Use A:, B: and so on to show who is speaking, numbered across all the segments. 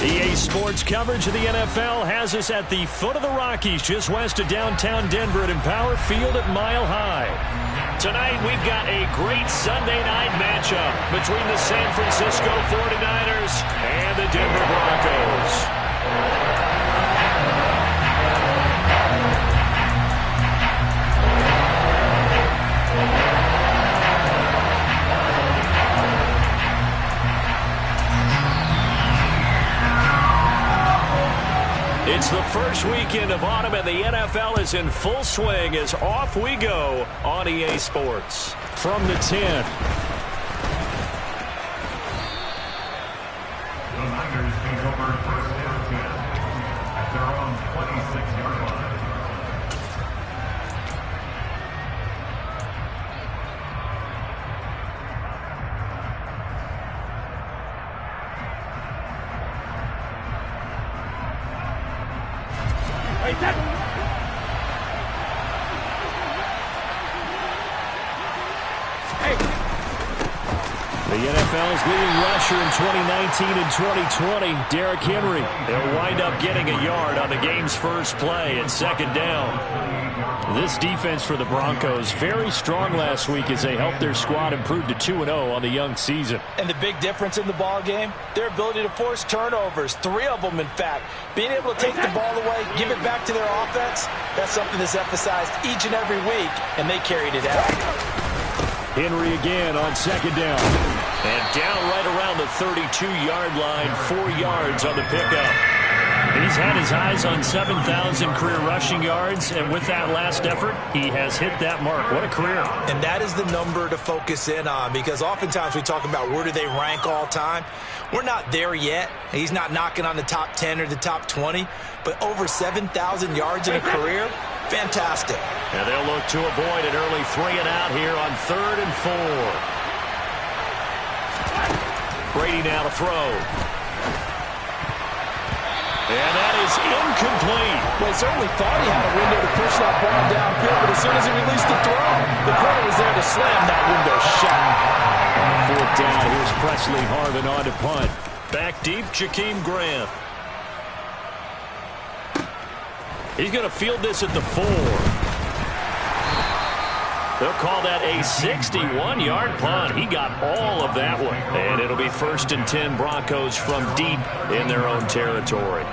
A: EA Sports coverage of the NFL has us at the foot of the Rockies, just west of downtown Denver at Empower Field at Mile High. Tonight, we've got a great Sunday night matchup between the San Francisco 49ers and the Denver Broncos. It's the first weekend of autumn, and the NFL is in full swing as off we go on EA Sports. From the 10.
B: The Niners take over first and 10 at their own 26-yard line.
A: The NFL's leading rusher in 2019 and 2020, Derrick Henry. They'll wind up getting a yard on the game's first play at second down. This defense for the Broncos, very strong last week as they helped their squad improve to 2-0 on the young season.
C: And the big difference in the ball game, their ability to force turnovers, 3 of them in fact. Being able to take the ball away, give it back to their offense, that's something that's emphasized each and every week, and they carried it out.
A: Henry again on second down. And down right around the 32-yard line, 4 yards on the pickup. He's had his eyes on 7,000 career rushing yards, and with that last effort, he has hit that mark. What a career.
C: And that is the number to focus in on, because oftentimes we talk about where do they rank all time. We're not there yet. He's not knocking on the top 10 or the top 20, but over 7,000 yards in a career, fantastic.
A: And they'll look to avoid an early 3-and-out here on 3rd and 4. Brady now to throw. And that is incomplete.
C: Well, he certainly thought he had a window to push that ball downfield, but as soon as he released the throw, the corner was there to slam that window shut.
A: On 4th down, here's Presley Harvin on to punt. Back deep, Jakeem Grant. He's going to field this at the 4. They'll call that a 61-yard punt. He got all of that one. And it'll be 1st and 10 Broncos from deep in their own territory.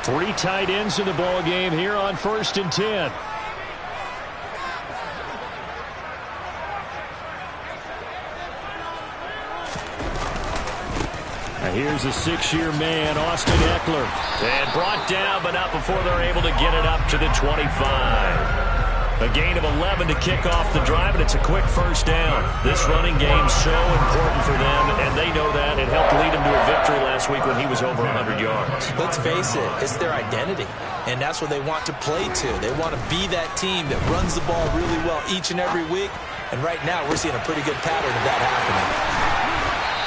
A: 3 tight ends in the ball game here on 1st and 10. Here's a 6-year man, Austin Eckler. And brought down, but not before they're able to get it up to the 25. A gain of 11 to kick off the drive, and it's a quick first down. This running game's so important for them, and they know that. It helped lead them to a victory last week when he was over 100 yards.
C: Let's face it, it's their identity, and that's what they want to play to. They want to be that team that runs the ball really well each and every week, and right now we're seeing a pretty good pattern of that happening.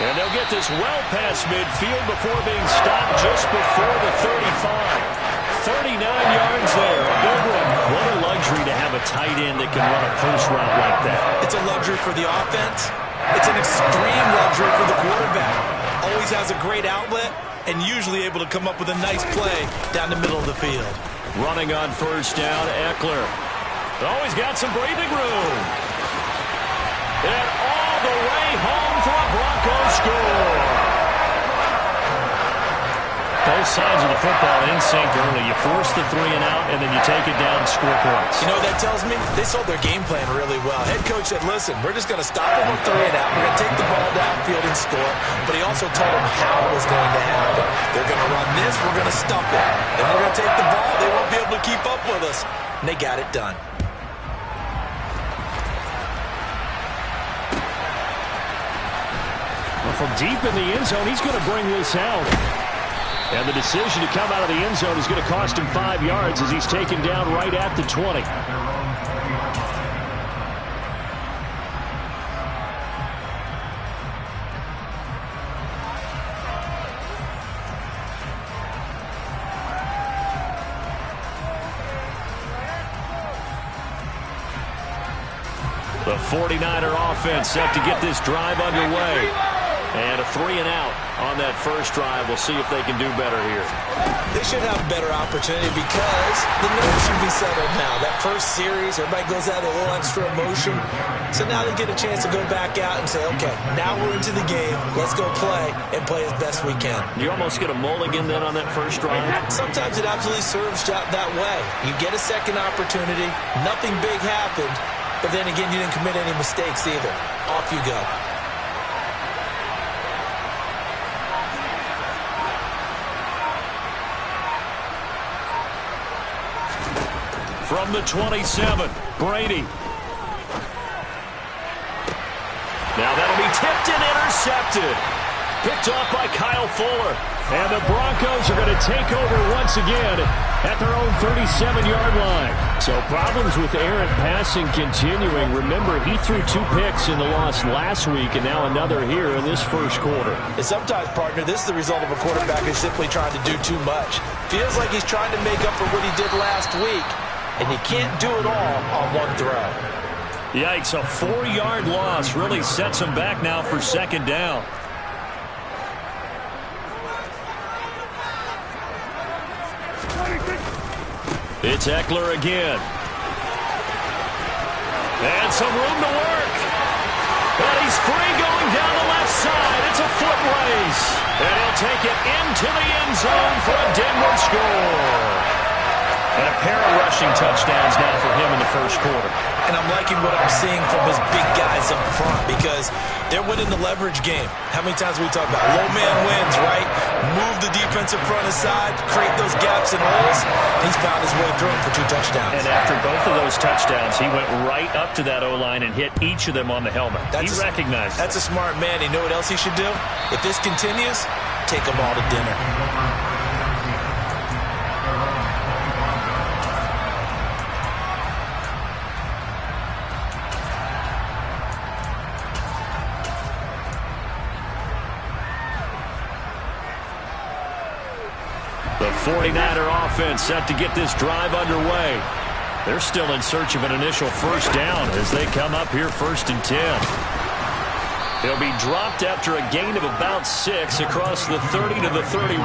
A: And they'll get this well past midfield before being stopped just before the 35. 39 yards there. A big one. What a luxury to have a tight end that can run a post route like that.
C: It's a luxury for the offense. It's an extreme luxury for the quarterback. Always has a great outlet and usually able to come up with a nice play down the middle of the field.
A: Running on 1st down, Eckler. Always got some breathing room. And all the way home for a Broncos score. Both sides of the football in sync early. You force the 3-and-out, and then you take it down and score points.
C: You know what that tells me? They sold their game plan really well. Head coach said, listen, we're just going to stop them on 3-and-out. We're going to take the ball downfield and score. But he also told them how it was going to happen. They're going to run this. We're going to stop it. Then we're going to take the ball. They won't be able to keep up with us. And they got it done.
A: From deep in the end zone, he's going to bring this out. And the decision to come out of the end zone is going to cost him 5 yards as he's taken down right at the 20. The 49er offense set to get this drive underway. And a 3-and-out on that first drive. We'll see if they can do better here.
C: They should have a better opportunity because the nerves should be settled now. That first series, everybody goes out with a little extra emotion. So now they get a chance to go back out and say, okay, now we're into the game. Let's go play and play as best we can.
A: You almost get a mulligan then on that first drive?
C: Sometimes it absolutely serves that way. You get a second opportunity. Nothing big happened. But then again, you didn't commit any mistakes either. Off you go.
A: From the 27, Brady. Now that'll be tipped and intercepted. Picked off by Kyle Fuller. And the Broncos are going to take over once again at their own 37-yard line. So problems with errant passing continuing. Remember, he threw 2 picks in the loss last week and now another here in this first quarter.
C: And sometimes, partner, this is the result of a quarterback who's simply trying to do too much. Feels like he's trying to make up for what he did last week. And you can't do it all on one throw.
A: Yikes, a 4-yard loss really sets him back now for second down. It's Eckler again. And some room to work. And he's free going down the left side. It's a foot race. And he'll take it into the end zone for a Denver score. And a pair of rushing touchdowns now for him in the first quarter.
C: And I'm liking what I'm seeing from his big guys up front because they're winning the leverage game. How many times we talk about low man wins, right? Move the defensive front aside, create those gaps and holes. He's found his way through them for 2 touchdowns.
A: And after both of those touchdowns, he went right up to that O-line and hit each of them on the helmet. He recognized it.
C: That's a smart man. You know what else he should do? If this continues, take them all to dinner.
A: The 49er offense set to get this drive underway. They're still in search of an initial first down as they come up here 1st and 10. He'll be dropped after a gain of about 6 across the 30 to the 31.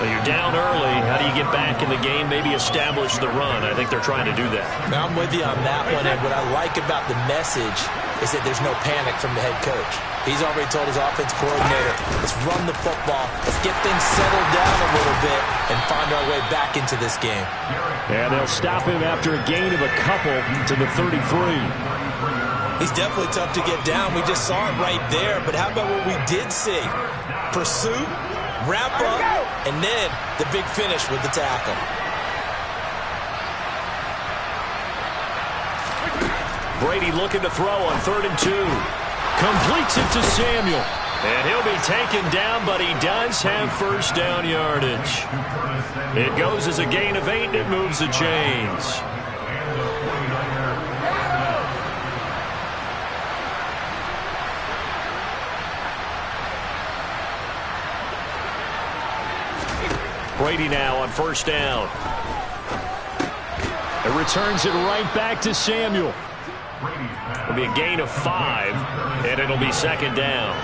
A: Well, you're down early. How do you get back in the game? Maybe establish the run. I think they're trying to do that.
C: Now, I'm with you on that one, and what I like about the message is that there's no panic from the head coach. He's already told his offense coordinator, let's run the football, let's get things settled down a little bit and find our way back into this game.
A: And they'll stop him after a gain of a couple to the 33.
C: He's definitely tough to get down. We just saw it right there, but how about what we did see? Pursuit, wrap up, and then the big finish with the tackle.
A: Brady looking to throw on 3rd and 2. Completes it to Samuel. And he'll be taken down, but he does have first down yardage. It goes as a gain of 8, and it moves the chains. Brady now on first down. It returns it right back to Samuel. It'll be a gain of 5, and it'll be second down.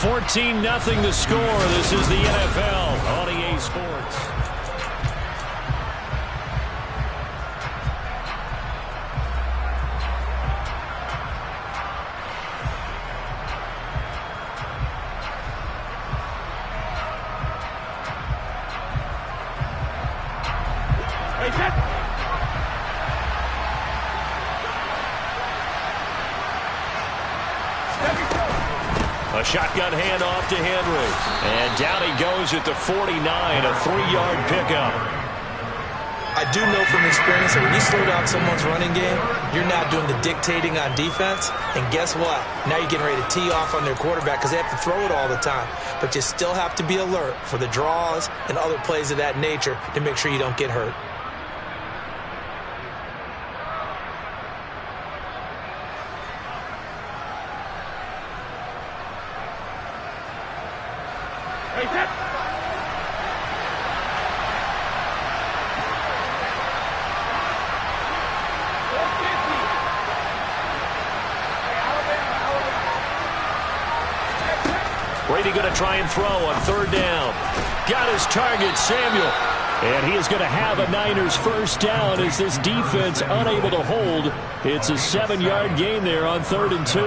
A: $14-0 the score. This is the NFL on EA Sports. A shotgun handoff to Henry. And down he goes at the 49, a 3-yard pickup.
C: I do know from experience that when you slow down someone's running game, you're not doing the dictating on defense. And guess what? Now you're getting ready to tee off on their quarterback because they have to throw it all the time. But you still have to be alert for the draws and other plays of that nature to make sure you don't get hurt.
A: Brady going to try and throw on third down. Got his target, Samuel. And he is going to have a Niners first down as this defense unable to hold. It's a 7-yard gain there on 3rd and 2.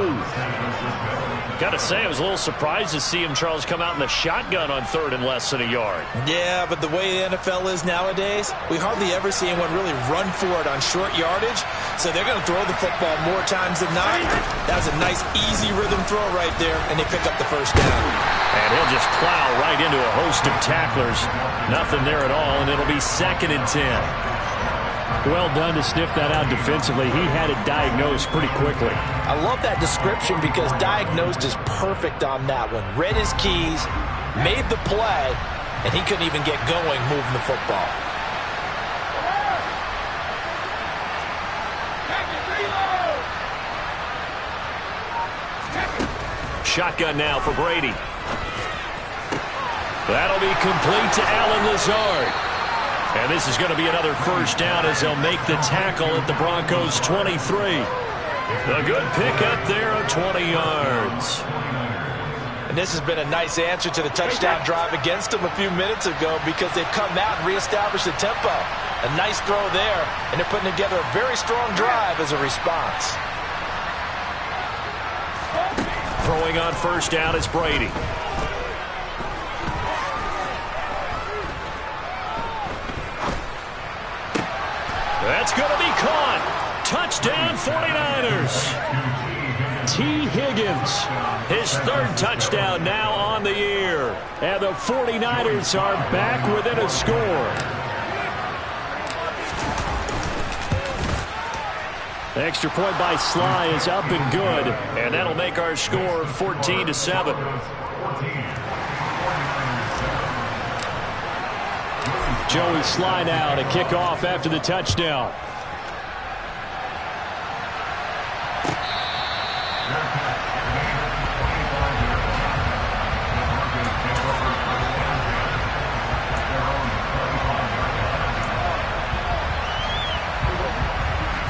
D: Got to say, I was a little surprised to see him, Charles, come out in the shotgun on 3rd and less than a yard.
C: Yeah, but the way the NFL is nowadays, we hardly ever see anyone really run for it on short yardage. So they're going to throw the football more times than not. That was a nice, easy rhythm throw right there, and they pick up the first down.
A: And he'll just plow right into a host of tacklers. Nothing there at all, and it'll be 2nd and 10. Well done to sniff that out defensively. He had it diagnosed pretty quickly.
C: I love that description because diagnosed is perfect on that one. Read his keys, made the play, and he couldn't even get going moving the football.
A: Shotgun now for Brady. That'll be complete to Allen Lazard. And this is going to be another first down as they'll make the tackle at the Broncos' 23. A good pickup there of 20 yards.
C: And this has been a nice answer to the touchdown drive against them a few minutes ago because they've come out and reestablished the tempo. A nice throw there, and they're putting together a very strong drive as a response.
A: Throwing on first down is Brady. That's going to be caught. Touchdown 49ers. T. Higgins, his 3rd touchdown now on the year. And the 49ers are back within a score. The extra point by Sly is up and good. And that'll make our score 14-7. Joey Sly now to kick off after the touchdown.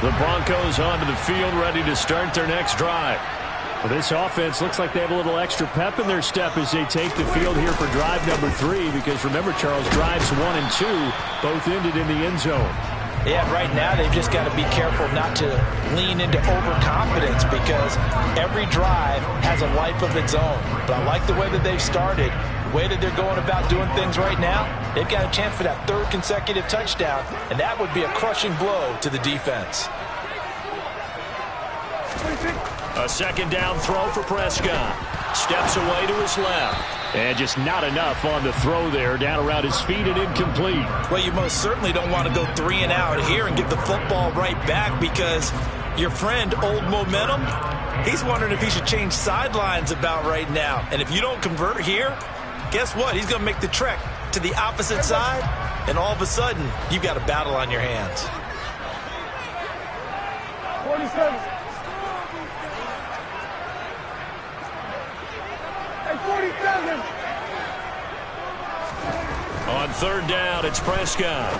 A: The Broncos onto the field, ready to start their next drive. Well, this offense looks like they have a little extra pep in their step as they take the field here for drive number 3. Because remember, Charles, drives 1 and 2 both ended in the end zone.
C: Yeah, right now they've just got to be careful not to lean into overconfidence because every drive has a life of its own. But I like the way that they've started, the way that they're going about doing things right now. They've got a chance for that 3rd consecutive touchdown, and that would be a crushing blow to the defense.
A: A 2nd down throw for Prescott. Steps away to his left. And just not enough on the throw there. Down around his feet and incomplete.
C: Well, you most certainly don't want to go 3 and out here and give the football right back because your friend, Old Momentum, he's wondering if he should change sidelines about right now. And if you don't convert here, guess what? He's going to make the trek to the opposite side, and all of a sudden, you've got a battle on your hands.
E: 47. Hey, 47.
A: On 3rd down, it's Prescott.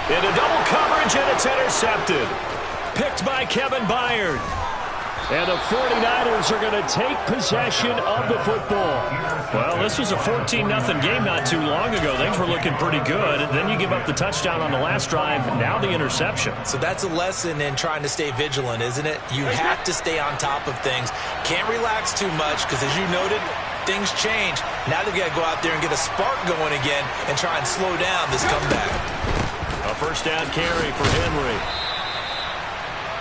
A: Into double coverage, and it's intercepted. Picked by Kevin Byard. And the 49ers are going to take possession of the football.
D: Well, this was a 14-0 game not too long ago. Things were looking pretty good. And then you give up the touchdown on the last drive, now the interception.
C: So that's a lesson in trying to stay vigilant, isn't it? You have to stay on top of things. Can't relax too much because, as you noted, things change. Now they've got to go out there and get a spark going again and try and slow down this comeback.
A: A first down carry for Henry.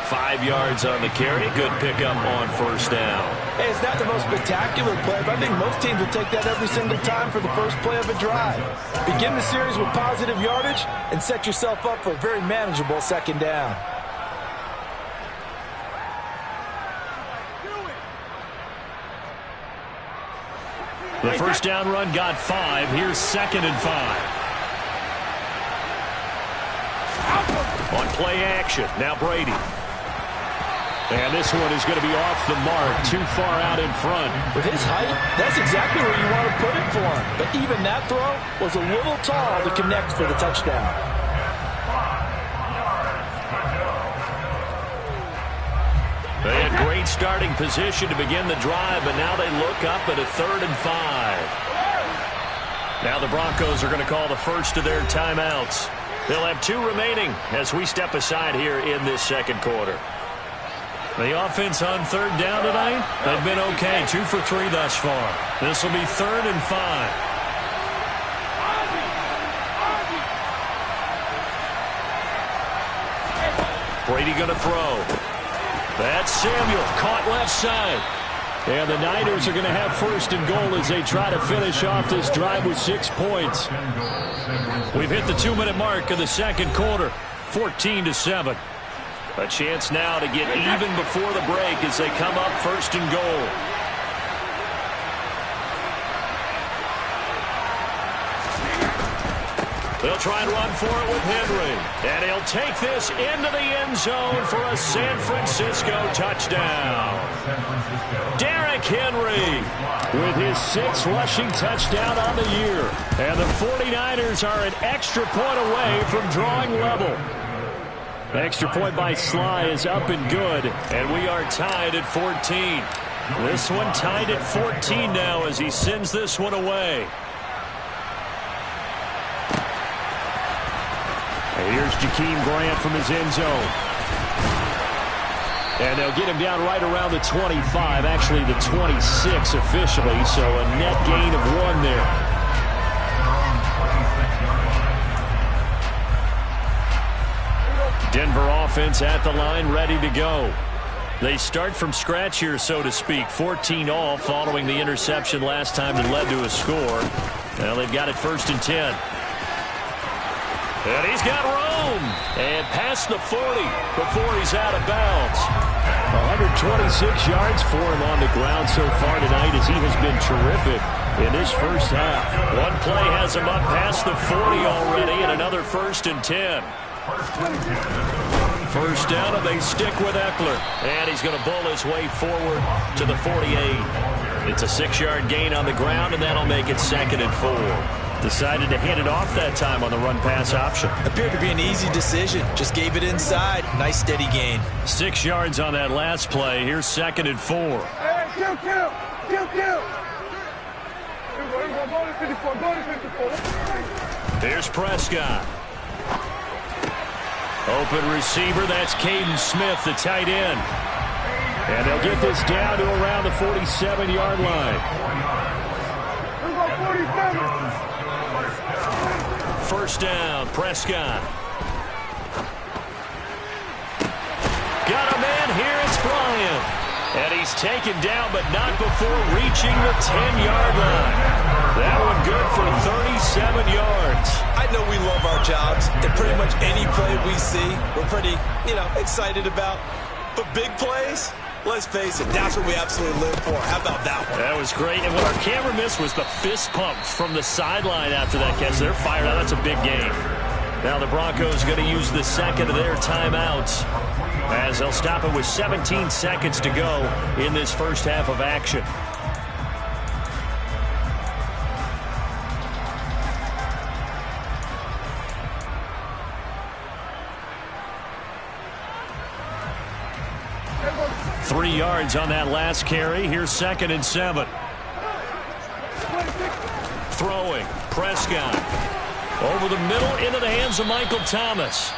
A: 5 yards on the carry. Good pickup on first down.
C: Hey, it's not the most spectacular play, but I think most teams will take that every single time for the first play of a drive. Begin the series with positive yardage and set yourself up for a very manageable 2nd down.
A: The first down run got 5. Here's 2nd and 5. On play action, now Brady. And this one is going to be off the mark, too far out in front.
C: With his height, that's exactly where you want to put it for him. But even that throw was a little tall to connect for the touchdown.
A: They had great starting position to begin the drive, but now they look up at a 3rd and 5. Now the Broncos are going to call the first of their timeouts. They'll have 2 remaining as we step aside here in this second quarter. The offense on 3rd down tonight, they've been okay, 2 for 3 thus far. This will be 3rd and 5. Brady going to throw. That's Samuel, caught left side. And the Niners are going to have 1st and goal as they try to finish off this drive with 6 points. We've hit the 2-minute mark of the second quarter, 14-7. A chance now to get even before the break as they come up 1st and goal. They'll try and run for it with Henry. And he'll take this into the end zone for a San Francisco touchdown. Derrick Henry with his 6th rushing touchdown on the year. And the 49ers are an extra point away from drawing level. The extra point by Sly is up and good, and we are tied at 14. This one tied at 14 now as he sends this one away. And here's Jakeem Grant from his end zone. And they'll get him down right around the 25, actually the 26 officially, so a net gain of 1 there. Denver offense at the line, ready to go. They start from scratch here, so to speak. 14 all following the interception last time that led to a score. Now they've got it 1st and 10. And he's got room. And past the 40 before he's out of bounds. 126 yards for him on the ground so far tonight as he has been terrific in this first half. One play has him up past the 40 already, and another 1st and 10. First down, and they stick with Eckler. And he's going to bull his way forward to the 48. It's a 6-yard gain on the ground, and that'll make it 2nd and 4. Decided to hand it off that time on the run-pass option.
C: Appeared to be an easy decision. Just gave it inside. Nice, steady gain.
A: 6 yards on that last play. Here's 2nd and 4.
E: Hey, kill.
A: Here's Prescott. Open receiver, that's Caden Smith, the tight end. And they'll get this down to around the 47-yard line. First down, Prescott. Got a man here, it's Bryant. And he's taken down, but not before reaching the 10-yard line. That one good for 37 yards.
C: I know we love our jobs, and pretty much any play we see, we're pretty, excited about. But big plays, let's face it, that's what we absolutely live for. How about that one?
A: That was great. And what our camera missed was the fist pumps from the sideline after that catch. They're fired out. That's a big game. Now the Broncos going to use the 2nd of their timeouts as they'll stop it with 17 seconds to go in this first half of action. Three yards on that last carry. Here's 2nd and 7. Throwing. Prescott. Over the middle into the hands of Michael Thomas.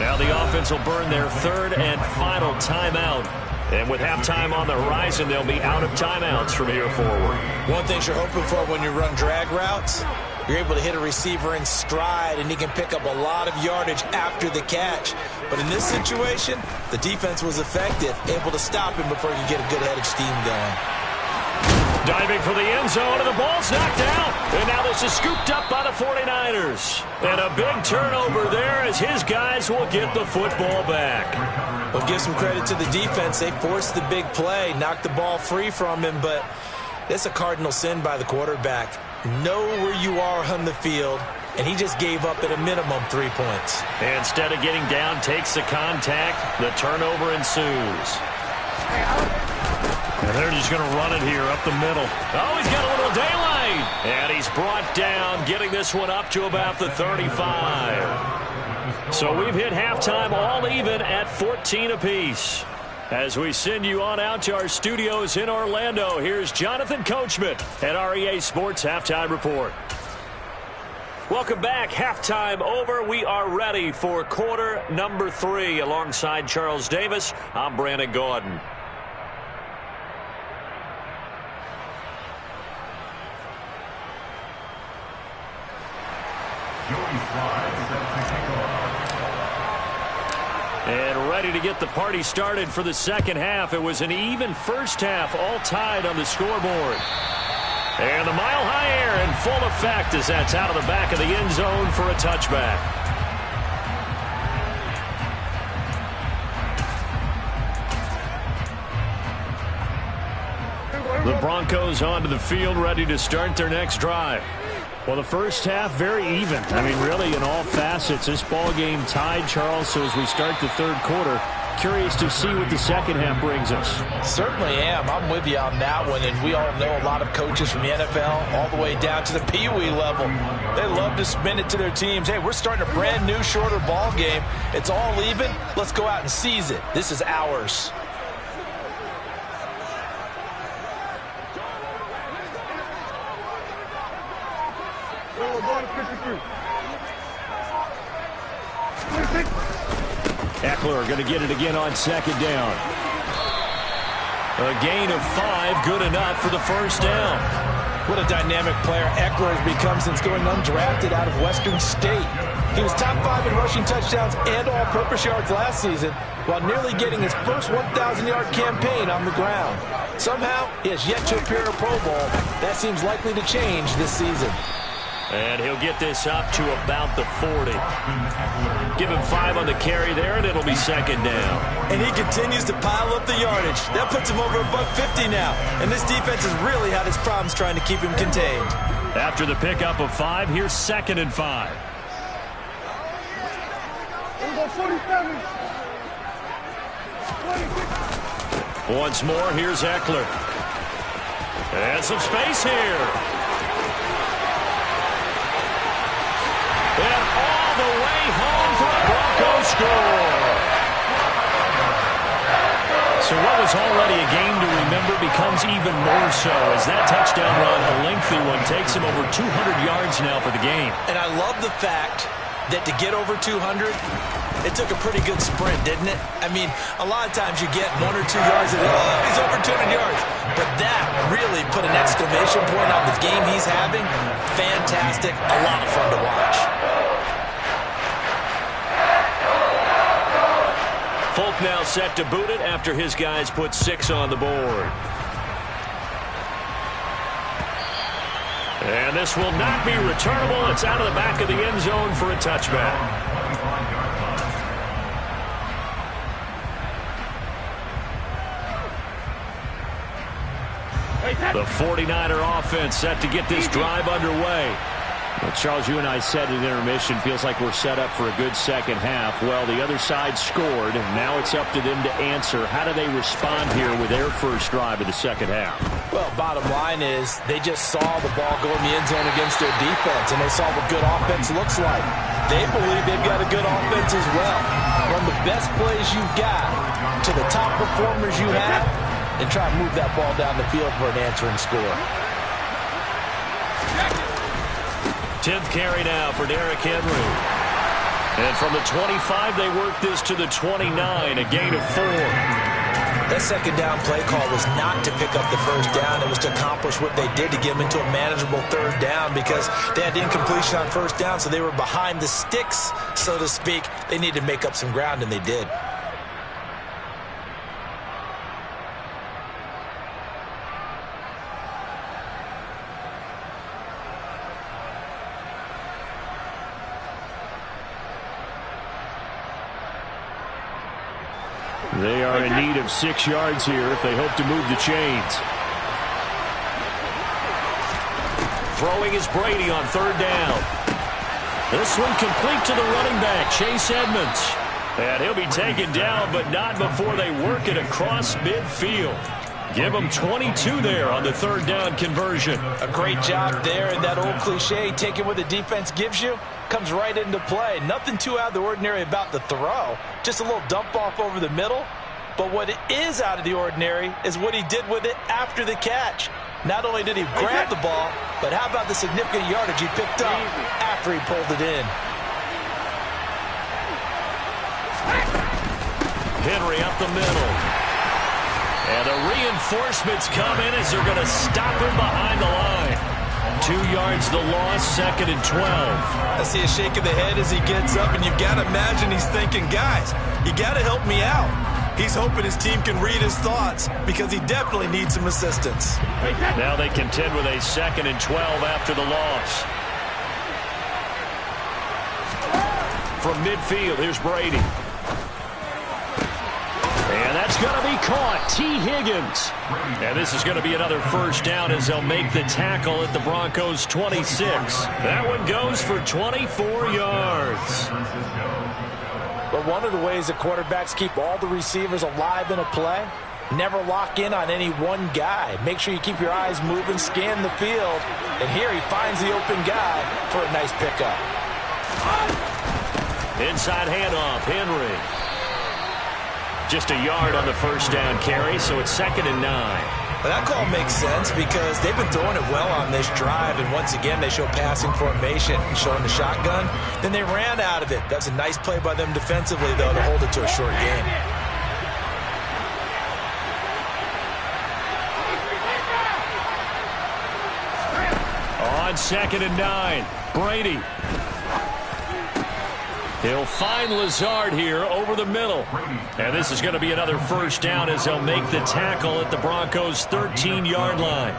A: Now the offense will burn their 3rd and final timeout. And with halftime on the horizon, they'll be out of timeouts from here forward.
C: One thing you're hoping for when you run drag routes, you're able to hit a receiver in stride, and he can pick up a lot of yardage after the catch. But in this situation, the defense was effective, able to stop him before he could get a good head of steam going.
A: Diving for the end zone, and the ball's knocked out. And now this is scooped up by the 49ers. And a big turnover there as his guys will get the football back.
C: Well, give some credit to the defense. They forced the big play, knocked the ball free from him, but it's a cardinal sin by the quarterback. Know where you are on the field, and he just gave up at a minimum 3 points.
A: Instead of getting down, takes the contact. The turnover ensues.
D: And they're just going to run it here up the middle.
A: Oh, he's got a little daylight. And he's brought down, getting this one up to about the 35. So we've hit halftime all even at 14 apiece. As we send you on out to our studios in Orlando, here's Jonathan Coachman at REA Sports Halftime Report. Welcome back. Halftime over. We are ready for quarter number 3. Alongside Charles Davis, I'm Brandon Gaudin. And ready to get the party started for the second half. It was an even first half, all tied on the scoreboard. And the Mile High Air in full effect as that's out of the back of the end zone for a touchback. The Broncos onto the field, ready to start their next drive.
D: Well, the first half, very even. I mean, really, in all facets, this ball game tied, Charles. So as we start the third quarter, curious to see what the second half brings us.
C: Certainly am. I'm with you on that one. And we all know a lot of coaches from the NFL all the way down to the Pee Wee level. They love to spin it to their teams. Hey, we're starting a brand new, shorter ball game. It's all even. Let's go out and seize it. This is ours.
A: Eckler going to get it again on second down. A gain of 5, good enough for the first down.
C: What a dynamic player Eckler has become since going undrafted out of Western State. He was top 5 in rushing touchdowns and all-purpose yards last season, while nearly getting his first 1,000-yard campaign on the ground. Somehow, he has yet to appear in a Pro Bowl. That seems likely to change this season.
A: And he'll get this up to about the 40. Give him 5 on the carry there, and it'll be second down.
C: And he continues to pile up the yardage. That puts him over $150 now. And this defense has really had its problems trying to keep him contained.
D: After the pickup of 5, here's 2nd and 5.
E: Here we go, 47. 26.
A: Once more, here's Eckler. And some space here. And all the way home for a Broncos score.
D: So what was already a game to remember becomes even more so as that touchdown run, a lengthy one, takes him over 200 yards now for the game.
C: And I love the fact that to get over 200, it took a pretty good sprint, didn't it? I mean, a lot of times you get 1 or 2 yards and, oh, he's over 200 yards. But that really put an exclamation point on the game he's having. Fantastic. A lot of fun to watch.
A: Folk now set to boot it after his guys put 6 on the board. And this will not be returnable. It's out of the back of the end zone for a touchback. The 49er offense set to get this drive underway.
D: Well, Charles, you and I said at intermission, feels like we're set up for a good second half. Well, the other side scored, and now it's up to them to answer. How do they respond here with their first drive of the second half?
C: Well, bottom line is they just saw the ball go in the end zone against their defense, and they saw what good offense looks like. They believe they've got a good offense as well. Run the best plays you've got to the top performers you have, and try to move that ball down the field for an answering score.
A: 10th carry now for Derrick Henry. And from the 25, they work this to the 29, a gain of 4.
C: That second down play call was not to pick up the first down. It was to accomplish what they did to get them into a manageable third down because they had incompletion on first down, so they were behind the sticks, so to speak. They needed to make up some ground, and they did.
D: They are in need of 6 yards here if they hope to move the chains.
A: Throwing is Brady on third down. This one complete to the running back, Chase Edmonds. And he'll be taken down, but not before they work it across midfield. Give them 22 there on the third down conversion.
C: A great job there, and that old cliche, taking what the defense gives you, comes right into play. Nothing too out of the ordinary about the throw. Just a little dump off over the middle. But what is out of the ordinary is what he did with it after the catch. Not only did he grab the ball, but how about the significant yardage he picked up after he pulled it in.
A: Henry up the middle. And the reinforcements come in as they're going to stop him behind the line. 2 yards the loss, 2nd and 12.
C: I see a shake of the head as he gets up, and you've got to imagine he's thinking, guys, you got to help me out. He's hoping his team can read his thoughts because he definitely needs some assistance.
A: Now they contend with a 2nd and 12 after the loss. From midfield, here's Brady. And that's going to be caught. T. Higgins. And this is going to be another first down as they'll make the tackle at the Broncos' 26. That one goes for 24 yards.
C: But one of the ways that quarterbacks keep all the receivers alive in a play, never lock in on any one guy. Make sure you keep your eyes moving, scan the field. And here he finds the open guy for a nice pickup.
A: Inside handoff, Henry. Just a yard on the first down carry, so it's 2nd and 9.
C: Well, that call makes sense because they've been throwing it well on this drive, and once again they show passing formation, showing the shotgun. Then they ran out of it. That's a nice play by them defensively, though, to hold it to a short game.
A: On 2nd and 9, Brady. He'll find Lazard here over the middle. And this is going to be another first down as they'll make the tackle at the Broncos' 13-yard line.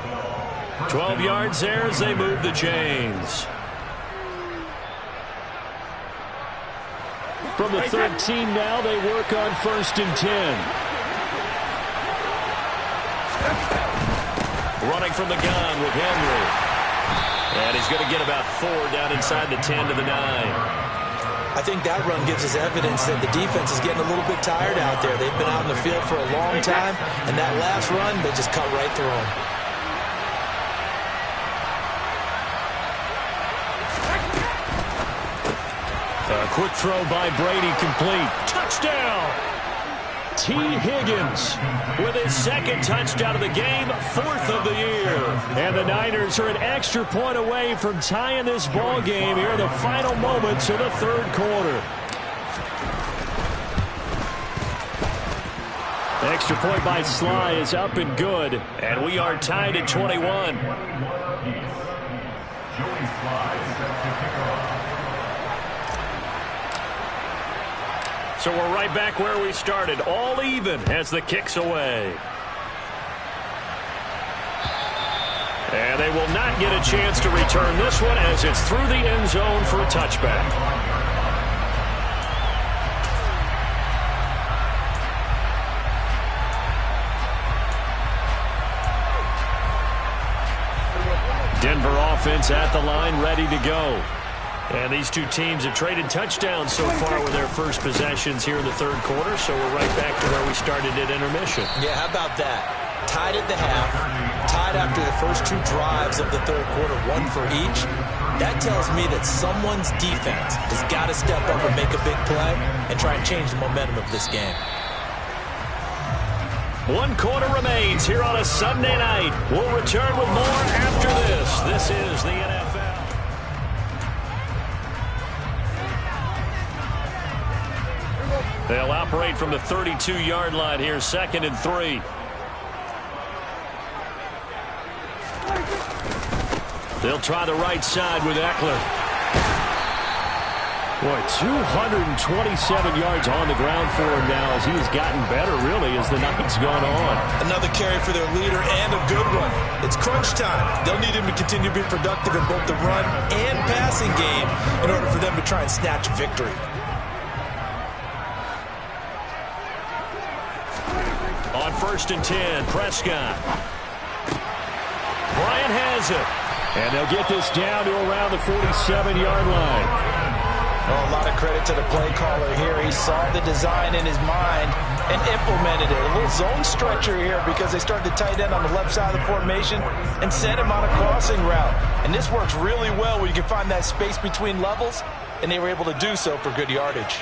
A: 12 yards there as they move the chains. From the 13 now, they work on 1st and 10. Running from the gun with Henry. And he's going to get about 4 down inside the 10 to the 9.
C: I think that run gives us evidence that the defense is getting a little bit tired out there. They've been out in the field for a long time, and that last run, they just cut right through them.
A: A quick throw by Brady, complete. Touchdown! T. Higgins with his 2nd touchdown of the game, 4th of the year. And the Niners are an extra point away from tying this ball game here in the final moments of the 3rd quarter. The extra point by Sly is up and good, and we are tied at 21.
B: Joey Sly set to kick off.
A: So we're right back where we started, all even as the kick's away. And they will not get a chance to return this one as it's through the end zone for a touchback. Denver offense at the line, ready to go. And these two teams have traded touchdowns so far with their first possessions here in the 3rd quarter, so we're right back to where we started at intermission.
C: Yeah, how about that? Tied at the half, tied after the first 2 drives of the 3rd quarter, 1 for each. That tells me that someone's defense has got to step up and make a big play and try and change the momentum of this game.
A: 1 quarter remains here on a Sunday night. We'll return with more after this. This is the NFL. They'll operate from the 32-yard line here, 2nd and 3. They'll try the right side with Eckler. Boy, 227 yards on the ground for him now as he's gotten better, really, as the night's gone on.
C: Another carry for their leader and a good one. It's crunch time. They'll need him to continue to be productive in both the run and passing game in order for them to try and snatch a victory.
A: On 1st and 10, Prescott. Bryant has it. And they'll get this down to around the 47-yard line.
C: Well, a lot of credit to the play caller here. He saw the design in his mind and implemented it. A little zone stretcher here because they started the tight end on the left side of the formation and sent him on a crossing route. And this works really well where you can find that space between levels, and they were able to do so for good yardage.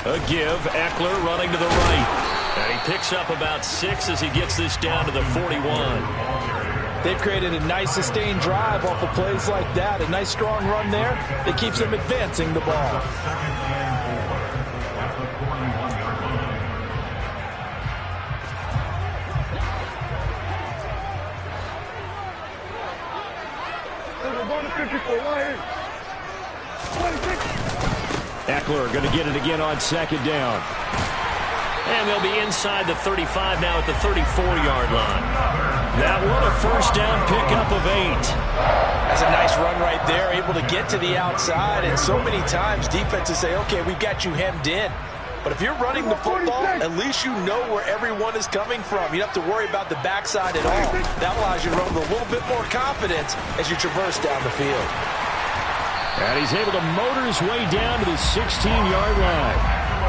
A: A give, Eckler running to the right. And he picks up about 6 as he gets this down to the 41.
C: They've created a nice sustained drive off of plays like that. A nice strong run there that keeps them advancing the ball.
A: Eckler going to get it again on second down. And they'll be inside the 35 now at the 34-yard line. That one a first down pickup of 8.
C: That's a nice run right there, able to get to the outside. And so many times defenses say, okay, we've got you hemmed in. But if you're running the football, at least you know where everyone is coming from. You don't have to worry about the backside at all. That allows you to run with a little bit more confidence as you traverse down the field.
A: And he's able to motor his way down to the 16-yard line.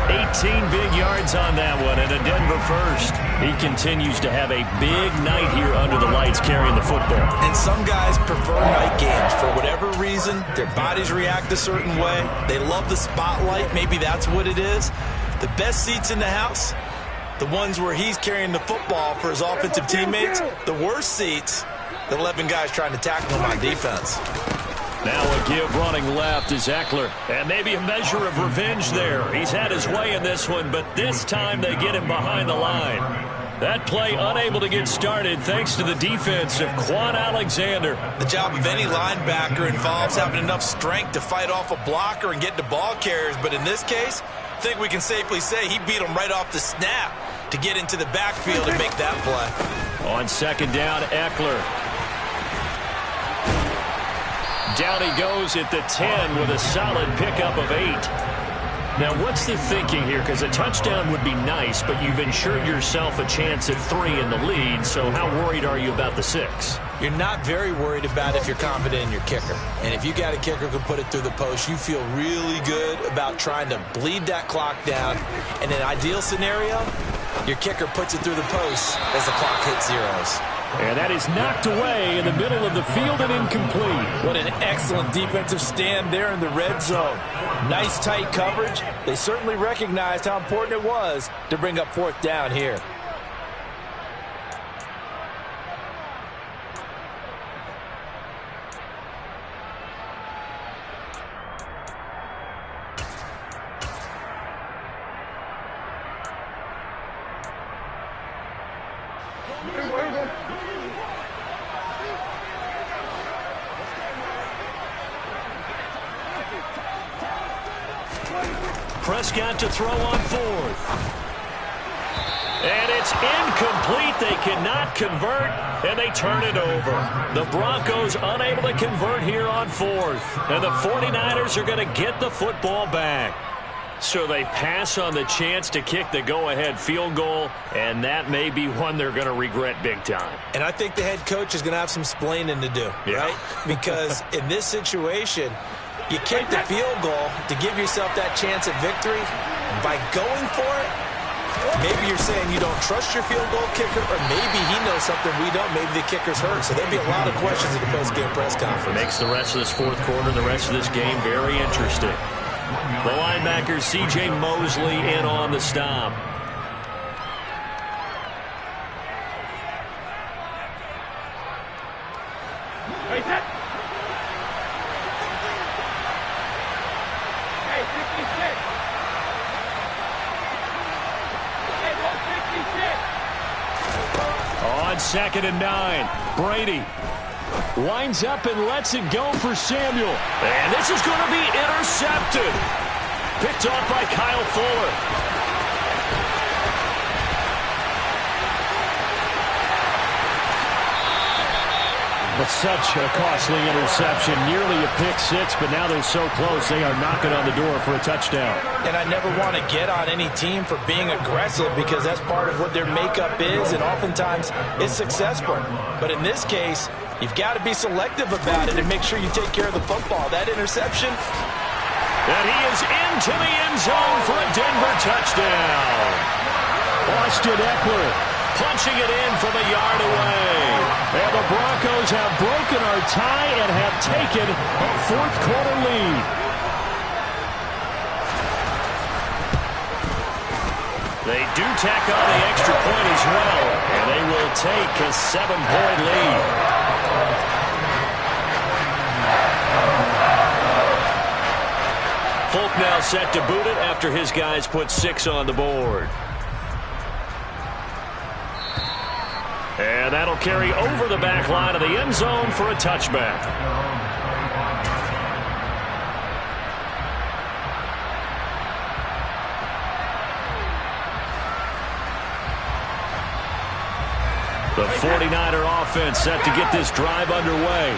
A: 18 big yards on that one and a Denver first. He continues to have a big night here under the lights carrying the football.
C: And some guys prefer night games for whatever reason. Their bodies react a certain way. They love the spotlight. Maybe that's what it is. The best seats in the house, the ones where he's carrying the football for his offensive teammates. The worst seats, the 11 guys trying to tackle him on defense.
A: Now a give running left is Eckler. And maybe a measure of revenge there. He's had his way in this one, but this time they get him behind the line. That play unable to get started thanks to the defense of Quan Alexander.
C: The job of any linebacker involves having enough strength to fight off a blocker and get to ball carriers. But in this case, I think we can safely say he beat him right off the snap to get into the backfield and make that play.
A: On second down, Eckler. Down he goes at the 10 with a solid pickup of 8. Now, what's the thinking here? Because a touchdown would be nice, but you've ensured yourself a chance at 3 in the lead, so how worried are you about the 6?
C: You're not very worried about it if you're confident in your kicker. And if you got a kicker who can put it through the post, you feel really good about trying to bleed that clock down. In an ideal scenario, your kicker puts it through the post as the clock hits zeros.
A: And that is knocked away in the middle of the field and incomplete.
C: What an excellent defensive stand there in the red zone. Nice tight coverage. They certainly recognized how important it was to bring up fourth down here.
A: Prescott to throw on fourth. And it's incomplete. They cannot convert, and they turn it over. The Broncos unable to convert here on fourth. And the 49ers are going to get the football back. So they pass on the chance to kick the go-ahead field goal, and that may be one they're going to regret big time.
C: And I think the head coach is going to have some splaining to do, right? Because in this situation, you kick the field goal to give yourself that chance at victory. By going for it, maybe you're saying you don't trust your field goal kicker, or maybe he knows something we don't. Maybe the kicker's hurt. So there'll be a lot of questions at the post-game press conference.
A: Makes the rest of this fourth quarter, the rest of this game very interesting. The linebacker, C.J. Mosley, in on the stop. On 2nd and 9, Brady winds up and lets it go for Samuel. And this is going to be intercepted. Picked off by Kyle Fuller. But such a costly interception, nearly a pick six, but now they're so close they are knocking on the door for a touchdown.
C: And I never want to get on any team for being aggressive because that's part of what their makeup is, and oftentimes it's successful. But in this case, You've got to be selective about it and make sure you take care of the football. That interception.
A: And he is into the end zone for a Denver touchdown.
D: Austin Eckler
A: punching it in from a yard away.
D: And the Broncos have broken our tie and have taken a fourth-quarter lead.
A: They do tack on the extra point as well, and they will take a 7-point lead. Folk now set to boot it after his guys put 6 on the board. And that'll carry over the back line of the end zone for a touchback. The 49er offense set to get this drive underway.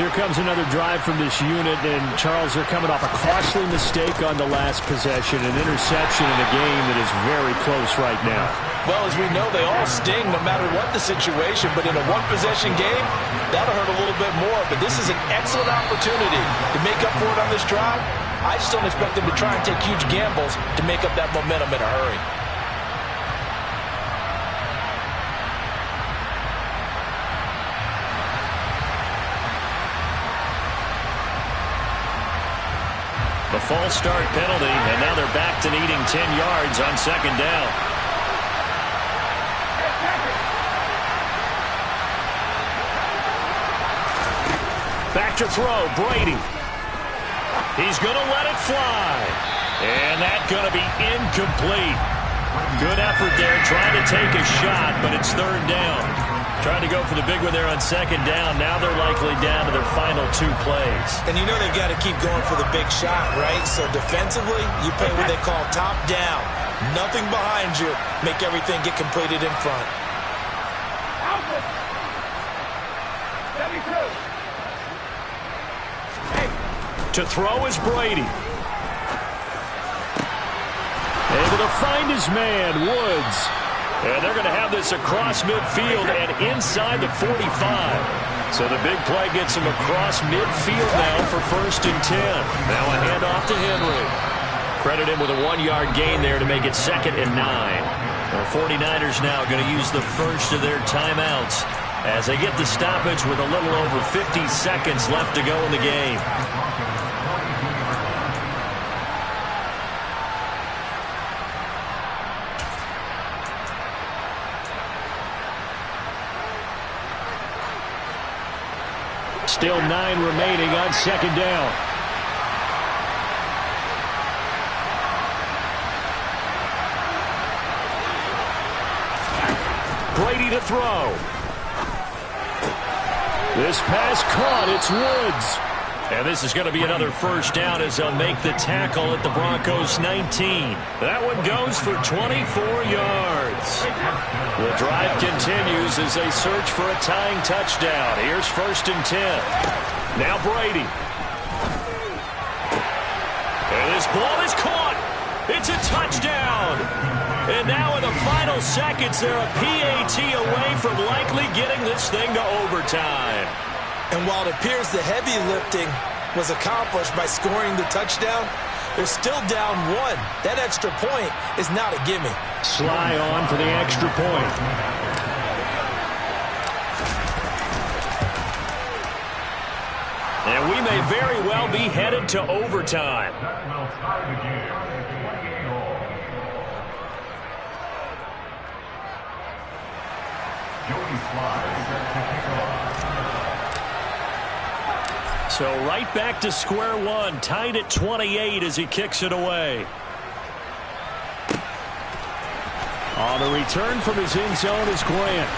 D: Here comes another drive from this unit, and Charles, they're coming off a costly mistake on the last possession, an interception in a game that is very close right now.
C: Well, as we know, they all sting no matter what the situation, but in a one-possession game, that'll hurt a little bit more. But this is an excellent opportunity to make up for it on this drive. I just don't expect them to try and take huge gambles to make up that momentum in a hurry.
A: The false start penalty, and now they're back to needing 10 yards on second down. Back to throw, Brady. He's going to let it fly. And that's going to be incomplete. Good effort there, trying to take a shot, but it's third down. Trying to go for the big one there on second down. Now they're likely down to their final 2 plays.
C: And you know they've got to keep going for the big shot, right? So defensively, you play what they call top down. Nothing behind you. Make everything get completed in front.
A: To throw is Brady.
D: Able to find his man, Woods.
A: And they're going to have this across midfield and inside the 45. So the big play gets him across midfield now for 1st and 10. Now a handoff to Henry. Credit him with a 1-yard gain there to make it 2nd and 9. The 49ers now going to use the first of their timeouts as they get the stoppage with a little over 50 seconds left to go in the game.
D: Still 9 remaining on second down.
A: Brady to throw.
D: This pass caught. It's Woods.
A: And this is going to be another first down as they'll make the tackle at the Broncos 19. That one goes for 24 yards. The drive continues as they search for a tying touchdown. Here's 1st and 10. Now Brady. And this ball is caught. It's a touchdown. And now in the final seconds, they're a PAT away from likely getting this thing to overtime.
C: And while it appears the heavy lifting was accomplished by scoring the touchdown, they're still down 1. That extra point is not a gimme.
D: Sly on for the extra point.
A: And we may very well be headed to overtime.
B: That will tie the game. 28 all. Joey Sly set to kick off.
A: So right back to square one, tied at 28 as he kicks it away.
D: On the return from his end zone is Grant.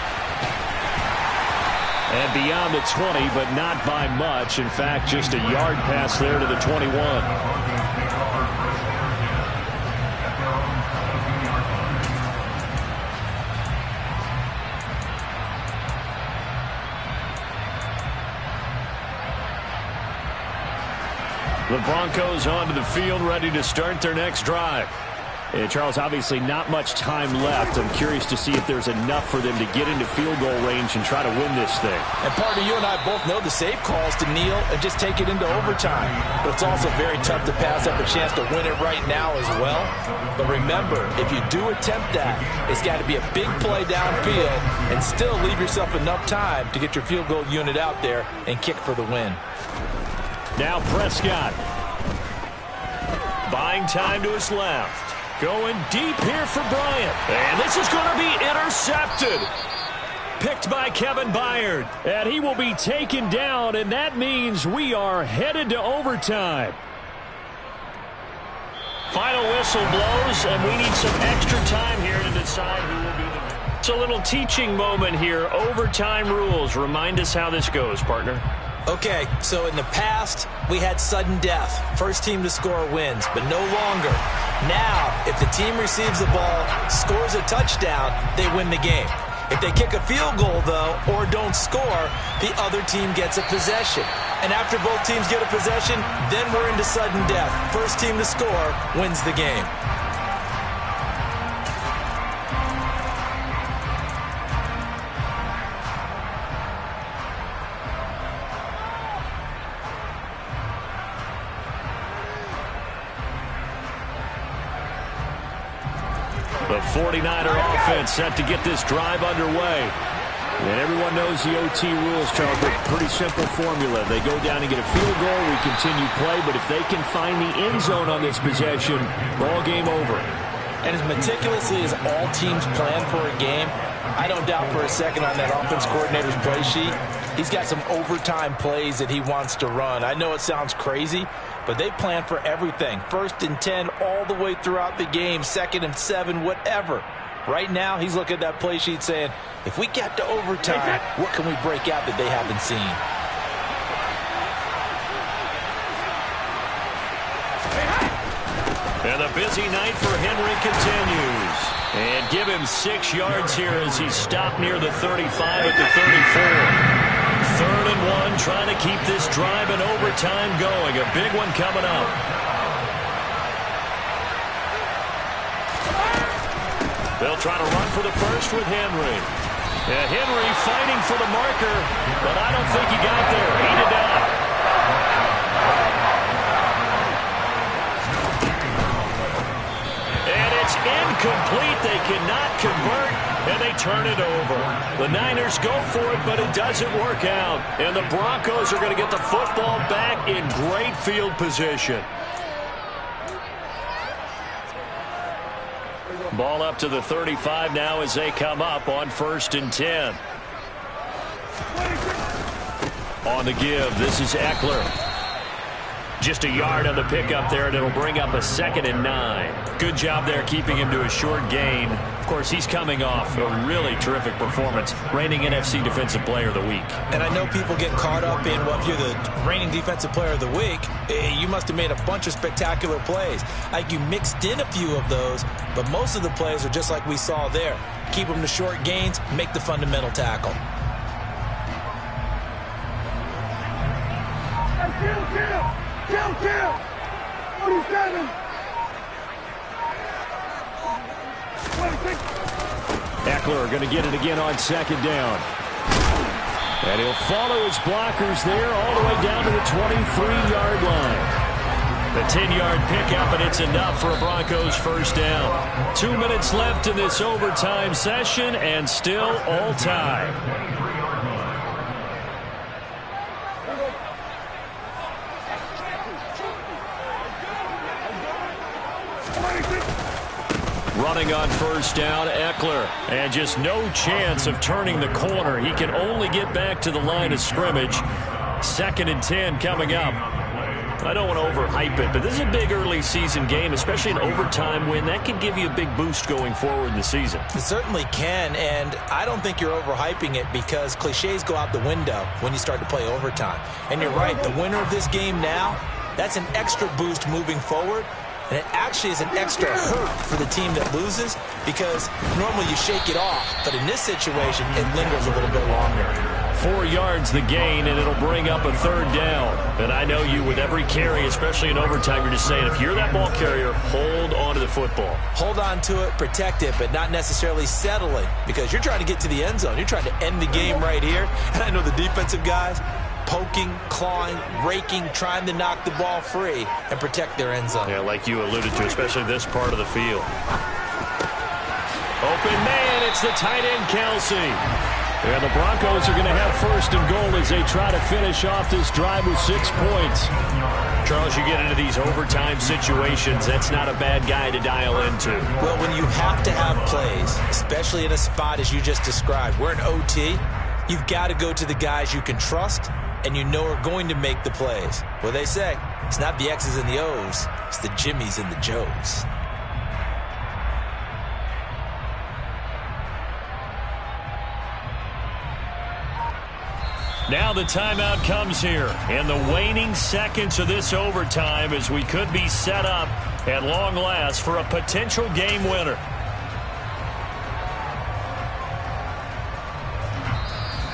D: And beyond the 20, but not by much. In fact, just a yard pass there to the 21.
A: The Broncos onto the field, ready to start their next drive.
D: And Charles, obviously not much time left. I'm curious to see if there's enough for them to get into field goal range and try to win this thing.
C: And partner, you and I both know the safe call is to kneel and just take it into overtime. But it's also very tough to pass up a chance to win it right now as well. But remember, if you do attempt that, it's got to be a big play downfield and still leave yourself enough time to get your field goal unit out there and kick for the win.
A: Now Prescott. Buying time to his left. Going deep here for Bryant. And this is going to be intercepted. Picked by Kevin Byard.
D: And he will be taken down, and that means we are headed to overtime.
A: Final whistle blows, and we need some extra time here to decide who will be the... It's a little teaching moment here. Overtime rules. Remind us how this goes, partner.
C: Okay, so in the past, we had sudden death. First team to score wins, but no longer. Now, if the team receives the ball, scores a touchdown, they win the game. If they kick a field goal, though, or don't score, the other team gets a possession. And after both teams get a possession, then we're into sudden death. First team to score wins the game.
A: The 49er offense set to get this drive underway.
D: And everyone knows the OT rules, Charles, but pretty simple formula. They go down and get a field goal, we continue play, but if they can find the end zone on this possession, ball game over.
C: And as meticulously as all teams plan for a game, I don't doubt for a second on that offense coordinator's play sheet, he's got some overtime plays that he wants to run. I know it sounds crazy, but they plan for everything. 1st and 10 all the way throughout the game, 2nd and 7, whatever. Right now, he's looking at that play sheet saying, if we get to overtime, what can we break out that they haven't seen?
A: And the busy night for Henry continues. And give him 6 yards here as he's stopped near the 35 at the 34. 3rd and 1, trying to keep this drive in overtime going. A big one coming up. They'll try to run for the first with Henry. Henry fighting for the marker, but I don't think he got there. He did not. And it's incomplete. They cannot convert, and they turn it over. The Niners go for it, but it doesn't work out. And the Broncos are going to get the football back in great field position. Ball up to the 35 now as they come up on 1st and 10. On the give, this is Eckler. Just a yard on the pickup there, and it'll bring up a 2nd and 9. Good job there keeping him to a short gain. Of course, he's coming off a really terrific performance, reigning NFC Defensive Player of the Week.
C: And I know people get caught up in, well, if you're the reigning Defensive Player of the Week, you must have made a bunch of spectacular plays. Like you mixed in a few of those, but most of the plays are just like we saw there. Keep them to short gains, make the fundamental tackle.
E: Kill! 47!
D: Eckler going to get it again on 2nd down. And he'll follow his blockers there all the way down to the 23-yard line.
A: The 10-yard pickup, and it's enough for a Broncos first down. 2 minutes left in this overtime session, and still all tied. Running on first down, Eckler. And just no chance of turning the corner. He can only get back to the line of scrimmage. 2nd and 10 coming up. I don't want to overhype it, but this is a big early season game, especially an overtime win. That can give you a big boost going forward in the season.
C: It certainly can, and I don't think you're overhyping it because cliches go out the window when you start to play overtime. And you're right, the winner of this game now, that's an extra boost moving forward. And it actually is an extra hurt for the team that loses because normally you shake it off. But in this situation, it lingers a little bit longer.
A: 4 yards the gain, and it'll bring up a 3rd down. And I know you, with every carry, especially in overtime, you're just saying, if you're that ball carrier, hold on to the football.
C: Hold on to it, protect it, but not necessarily settling, because you're trying to get to the end zone. You're trying to end the game right here. And I know the defensive guys, poking, clawing, raking, trying to knock the ball free and protect their end zone.
A: Yeah, like you alluded to, especially this part of the field. Open man, it's the tight end, Kelsey. And the Broncos are going to have 1st and goal as they try to finish off this drive with 6 points. Charles, you get into these overtime situations, that's not a bad guy to dial into.
C: Well, when you have to have plays, especially in a spot as you just described, we're in OT, you've got to go to the guys you can trust and you know are going to make the plays. Well, they say, it's not the X's and the O's, it's the Jimmies and the Joes.
A: Now the timeout comes here in the waning seconds of this overtime as we could be set up at long last for a potential game winner.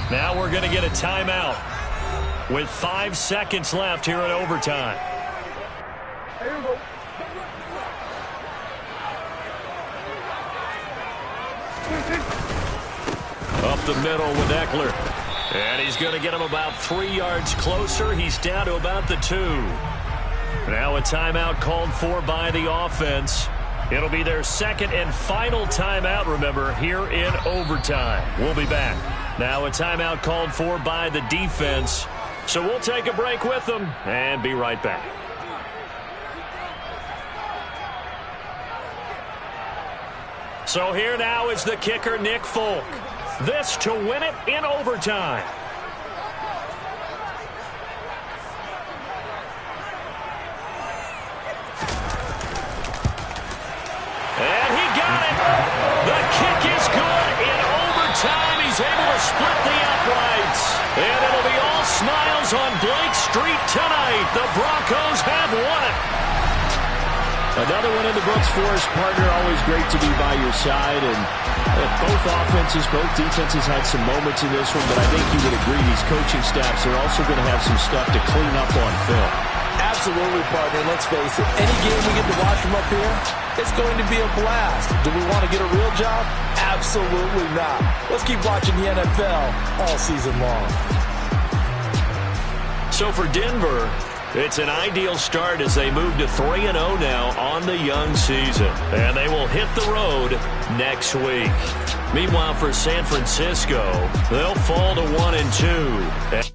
A: Now we're going to get a timeout with 5 seconds left here in overtime. Up the middle with Eckler. And he's going to get him about 3 yards closer. He's down to about the 2. Now a timeout called for by the offense. It'll be their 2nd and final timeout, remember, here in overtime. We'll be back. Now a timeout called for by the defense. So we'll take a break with them and be right back. So here now is the kicker, Nick Folk. This to win it in overtime. And he got it. The kick is good in overtime. He's able to split the uprights. And it'll be all smiles on Blake Street tonight. The Broncos have won it.
D: Another one in the books for us, partner. Always great to be by your side. And both offenses, both defenses had some moments in this one, but I think you would agree these coaching staffs are also going to have some stuff to clean up on film.
C: Absolutely, partner. Let's face it, any game we get to watch from up here, it's going to be a blast. Do we want to get a real job? Absolutely not. Let's keep watching the NFL all season long.
A: So for Denver, it's an ideal start as they move to 3-0 now on the young season. And they will hit the road next week. Meanwhile, for San Francisco, they'll fall to 1-2.